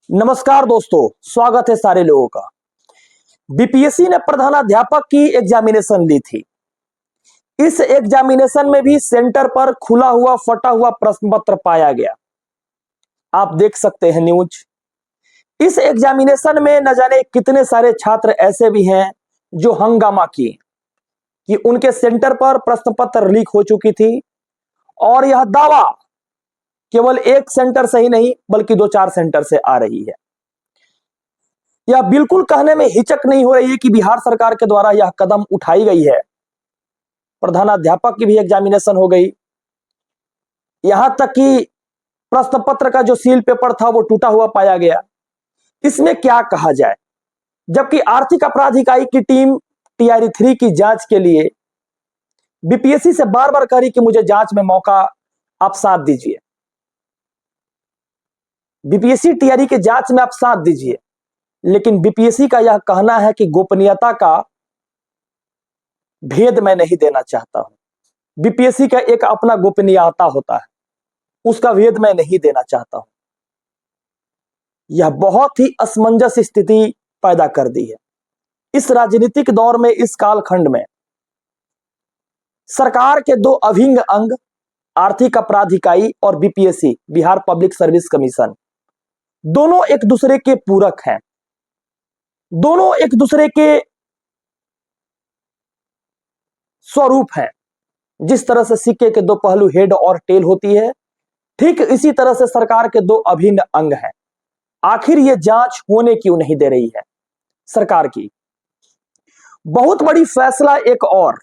नमस्कार दोस्तों, स्वागत है सारे लोगों का। बीपीएससी ने प्रधानाध्यापक की एग्जामिनेशन ली थी। इस एग्जामिनेशन में भी सेंटर पर खुला हुआ फटा हुआ प्रश्न पत्र पाया गया। आप देख सकते हैं न्यूज। इस एग्जामिनेशन में न जाने कितने सारे छात्र ऐसे भी हैं जो हंगामा किए कि उनके सेंटर पर प्रश्न पत्र लीक हो चुकी थी और यह दावा केवल एक सेंटर से ही नहीं बल्कि 2-4 सेंटर से आ रही है। यह बिल्कुल कहने में हिचक नहीं हो रही है कि बिहार सरकार के द्वारा यह कदम उठाई गई है। प्रधानाध्यापक की भी एग्जामिनेशन हो गई, यहां तक कि प्रश्न पत्र का जो सील पेपर था वो टूटा हुआ पाया गया। इसमें क्या कहा जाए, जबकि आर्थिक अपराध इकाई की टीम टीआरई 3 की जांच के लिए बीपीएससी से बार बार कह रही कि मुझे जांच में मौका आप साथ दीजिए, बीपीएससी टीआरई के जांच में आप साथ दीजिए। लेकिन बीपीएससी का यह कहना है कि गोपनीयता का भेद मैं नहीं देना चाहता हूं। बीपीएससी का एक अपना गोपनीयता होता है, उसका भेद मैं नहीं देना चाहता हूं। यह बहुत ही असमंजस स्थिति पैदा कर दी है। इस राजनीतिक दौर में, इस कालखंड में सरकार के दो अभिन्न अंग आर्थिक अपराध इकाई और BPSC Bihar public service commission दोनों एक दूसरे के पूरक हैं, दोनों एक दूसरे के स्वरूप हैं। जिस तरह से सिक्के के दो पहलू हेड और टेल होती है, ठीक इसी तरह से सरकार के दो अभिन्न अंग हैं। आखिर ये जांच होने क्यों नहीं दे रही है सरकार की? बहुत बड़ी फैसला एक और,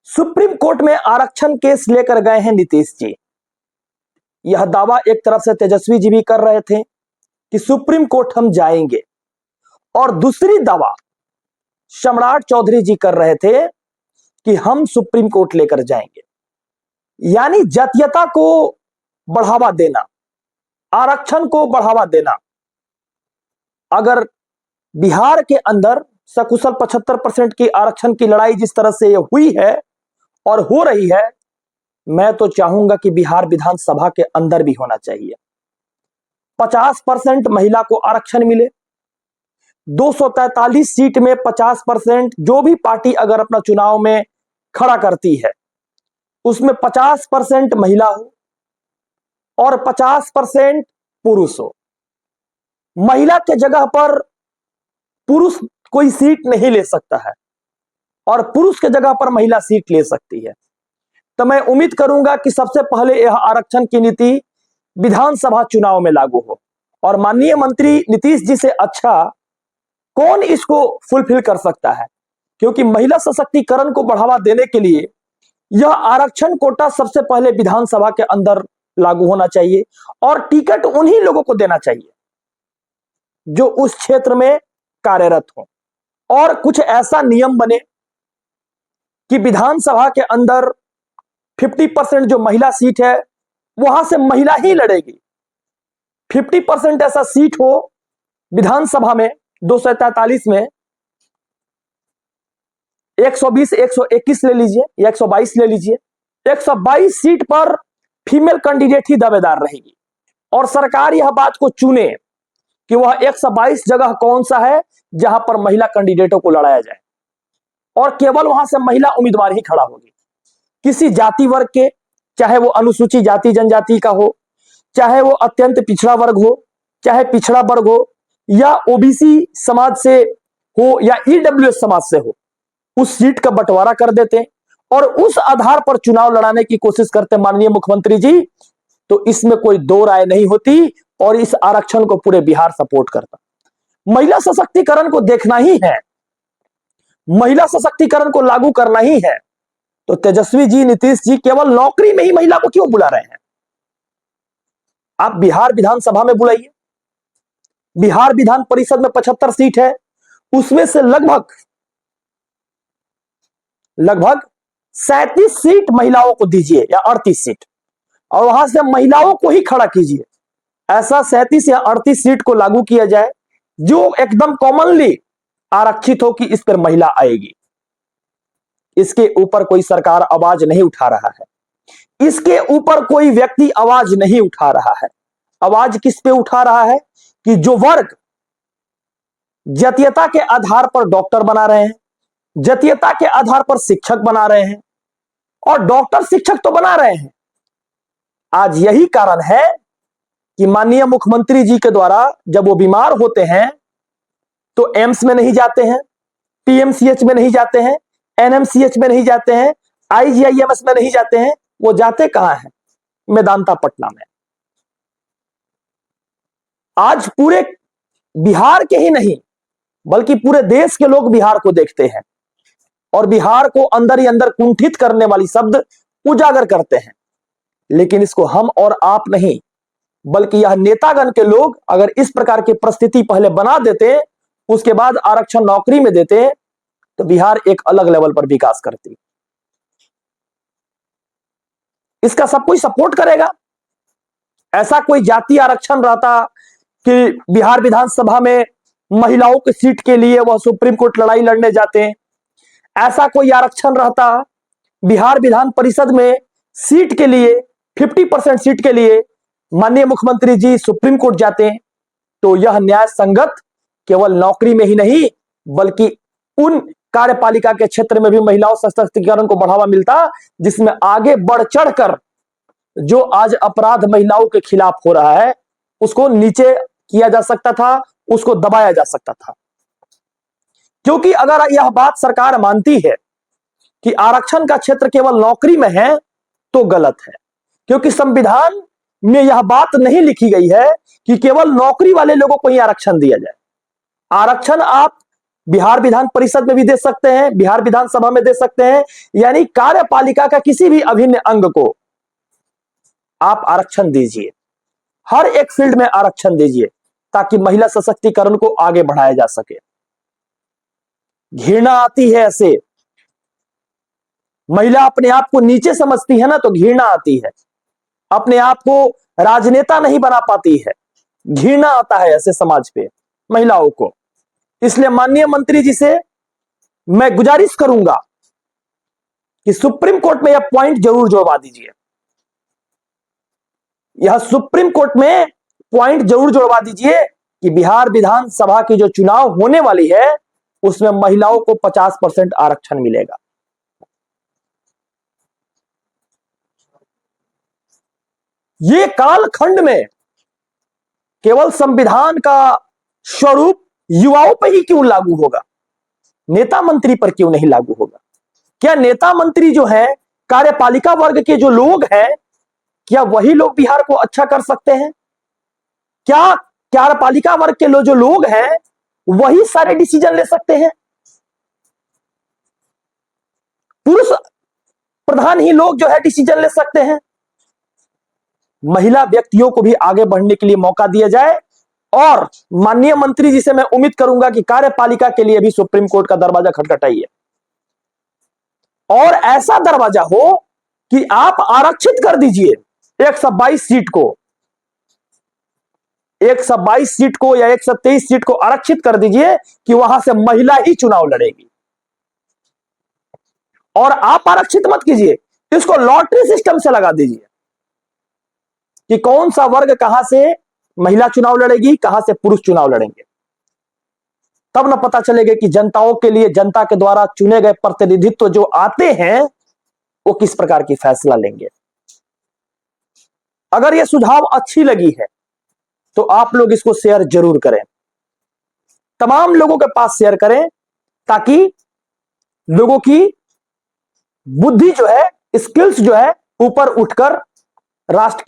सुप्रीम कोर्ट में आरक्षण केस लेकर गए हैं नीतीश जी। यह दावा एक तरफ से तेजस्वी जी भी कर रहे थे कि सुप्रीम कोर्ट हम जाएंगे, और दूसरी दावा सम्राट चौधरी जी कर रहे थे कि हम सुप्रीम कोर्ट लेकर जाएंगे। यानी जातीयता को बढ़ावा देना, आरक्षण को बढ़ावा देना। अगर बिहार के अंदर सकुशल 75% की आरक्षण की लड़ाई जिस तरह से हुई है और हो रही है, मैं तो चाहूंगा कि बिहार विधानसभा के अंदर भी होना चाहिए। 50% महिला को आरक्षण मिले, 243 सीट में 50%, जो भी पार्टी अगर अपना चुनाव में खड़ा करती है उसमें 50% महिला हो और 50% पुरुष हो। महिला के जगह पर पुरुष कोई सीट नहीं ले सकता है और पुरुष के जगह पर महिला सीट ले सकती है। तो मैं उम्मीद करूंगा कि सबसे पहले यह आरक्षण की नीति विधानसभा चुनाव में लागू हो, और माननीय मंत्री नीतीश जी से अच्छा कौन इसको फुलफिल कर सकता है, क्योंकि महिला सशक्तिकरण को बढ़ावा देने के लिए यह आरक्षण कोटा सबसे पहले विधानसभा के अंदर लागू होना चाहिए और टिकट उन्हीं लोगों को देना चाहिए जो उस क्षेत्र में कार्यरत हो। और कुछ ऐसा नियम बने कि विधानसभा के अंदर 50% जो महिला सीट है वहां से महिला ही लड़ेगी। 50% ऐसा सीट हो विधानसभा में, 243 में 120, 121 ले लीजिए या 122 ले लीजिए, 122 सीट पर फीमेल कैंडिडेट ही दावेदार रहेगी और सरकार यह बात को चुने कि वह 122 जगह कौन सा है जहां पर महिला कैंडिडेटों को लड़ाया जाए, और केवल वहां से महिला उम्मीदवार ही खड़ा होगी। किसी जाति वर्ग के, चाहे वो अनुसूचित जाति जनजाति का हो, चाहे वो अत्यंत पिछड़ा वर्ग हो, चाहे पिछड़ा वर्ग हो, या ओबीसी समाज से हो या ईडब्ल्यूएस समाज से हो, उस सीट का बंटवारा कर देते और उस आधार पर चुनाव लड़ाने की कोशिश करते माननीय मुख्यमंत्री जी, तो इसमें कोई दो राय नहीं होती और इस आरक्षण को पूरे बिहार सपोर्ट करता। महिला सशक्तिकरण को देखना ही है, महिला सशक्तिकरण को लागू करना ही है, तो तेजस्वी जी, नीतीश जी केवल नौकरी में ही महिला को क्यों बुला रहे हैं? आप बिहार विधानसभा में बुलाइए। बिहार विधान परिषद में 75 सीट है, उसमें से लगभग 37 सीट महिलाओं को दीजिए या 38 सीट, और वहां से महिलाओं को ही खड़ा कीजिए। ऐसा 37 या 38 सीट को लागू किया जाए जो एकदम कॉमनली आरक्षित हो कि इस पर महिला आएगी। इसके ऊपर कोई सरकार आवाज नहीं उठा रहा है, इसके ऊपर कोई व्यक्ति आवाज नहीं उठा रहा है। आवाज किस पे उठा रहा है कि जो वर्ग जातीयता के आधार पर डॉक्टर बना रहे हैं, जातीयता के आधार पर शिक्षक बना रहे हैं, और डॉक्टर शिक्षक तो बना रहे हैं, आज यही कारण है कि माननीय मुख्यमंत्री जी के द्वारा जब वो बीमार होते हैं तो एम्स में नहीं जाते हैं, पीएमसीएच में नहीं जाते हैं, एनएमसीएच में नहीं जाते हैं, आईजीआईएमएस में नहीं जाते हैं, वो जाते कहां हैं? मेदांता पटना में। आज पूरे बिहार के ही नहीं बल्कि पूरे देश के लोग बिहार को देखते हैं और बिहार को अंदर ही अंदर कुंठित करने वाली शब्द उजागर करते हैं। लेकिन इसको हम और आप नहीं बल्कि यह नेतागण के लोग अगर इस प्रकार की परिस्थिति पहले बना देते, उसके बाद आरक्षण नौकरी में देते, तो बिहार एक अलग लेवल पर विकास करती। इसका सब कोई सपोर्ट करेगा। ऐसा कोई जाति आरक्षण रहता कि बिहार विधानसभा में महिलाओं की सीट के लिए वह सुप्रीम कोर्ट लड़ाई लड़ने जाते हैं, ऐसा कोई आरक्षण रहता बिहार विधान परिषद में सीट के लिए 50% सीट के लिए माननीय मुख्यमंत्री जी सुप्रीम कोर्ट जाते हैं, तो यह न्याय संगत केवल नौकरी में ही नहीं बल्कि उन कार्यपालिका के क्षेत्र में भी महिलाओं सशक्तिकरण को बढ़ावा मिलता, जिसमें आगे बढ़ चढ़कर जो आज अपराध महिलाओं के खिलाफ हो रहा है उसको नीचे किया जा सकता था, उसको दबाया जा सकता था। क्योंकि अगर यह बात सरकार मानती है कि आरक्षण का क्षेत्र केवल नौकरी में है तो गलत है, क्योंकि संविधान में यह बात नहीं लिखी गई है कि केवल नौकरी वाले लोगों को ही आरक्षण दिया जाए। आरक्षण आप बिहार विधान परिषद में भी दे सकते हैं, बिहार विधानसभा में दे सकते हैं, यानी कार्यपालिका का किसी भी अभिन्न अंग को आप आरक्षण दीजिए, हर एक फील्ड में आरक्षण दीजिए ताकि महिला सशक्तिकरण को आगे बढ़ाया जा सके। घृणा आती है ऐसे, महिला अपने आप को नीचे समझती है ना तो घृणा आती है, अपने आप को राजनेता नहीं बना पाती है, घृणा आता है ऐसे समाज पे महिलाओं को। इसलिए माननीय मंत्री जी से मैं गुजारिश करूंगा कि सुप्रीम कोर्ट में यह पॉइंट जरूर जोड़वा दीजिए, यह सुप्रीम कोर्ट में पॉइंट जरूर जोड़वा दीजिए कि बिहार विधानसभा की जो चुनाव होने वाली है उसमें महिलाओं को 50% आरक्षण मिलेगा। ये कालखंड में केवल संविधान का स्वरूप युवाओं पर ही क्यों लागू होगा, नेता मंत्री पर क्यों नहीं लागू होगा? क्या नेता मंत्री जो है कार्यपालिका वर्ग के जो लोग हैं, क्या वही लोग बिहार को अच्छा कर सकते हैं? क्या कार्यपालिका वर्ग के जो लोग हैं वही सारे डिसीजन ले सकते हैं? पुरुष प्रधान ही लोग जो है डिसीजन ले सकते हैं? महिला व्यक्तियों को भी आगे बढ़ने के लिए मौका दिया जाए और माननीय मंत्री जी से मैं उम्मीद करूंगा कि कार्यपालिका के लिए भी सुप्रीम कोर्ट का दरवाजा खटखटाइए और ऐसा दरवाजा हो कि आप आरक्षित कर दीजिए 122 सीट को, 122 सीट को या 123 सीट को आरक्षित कर दीजिए कि वहां से महिला ही चुनाव लड़ेगी। और आप आरक्षित मत कीजिए, इसको लॉटरी सिस्टम से लगा दीजिए कि कौन सा वर्ग कहां से महिला चुनाव लड़ेगी, कहां से पुरुष चुनाव लड़ेंगे। तब ना पता चलेगा कि जनताओं के लिए जनता के द्वारा चुने गए प्रतिनिधित्व जो आते हैं वो किस प्रकार की फैसला लेंगे। अगर यह सुझाव अच्छी लगी है तो आप लोग इसको शेयर जरूर करें, तमाम लोगों के पास शेयर करें ताकि लोगों की बुद्धि जो है, स्किल्स जो है ऊपर उठकर राष्ट्र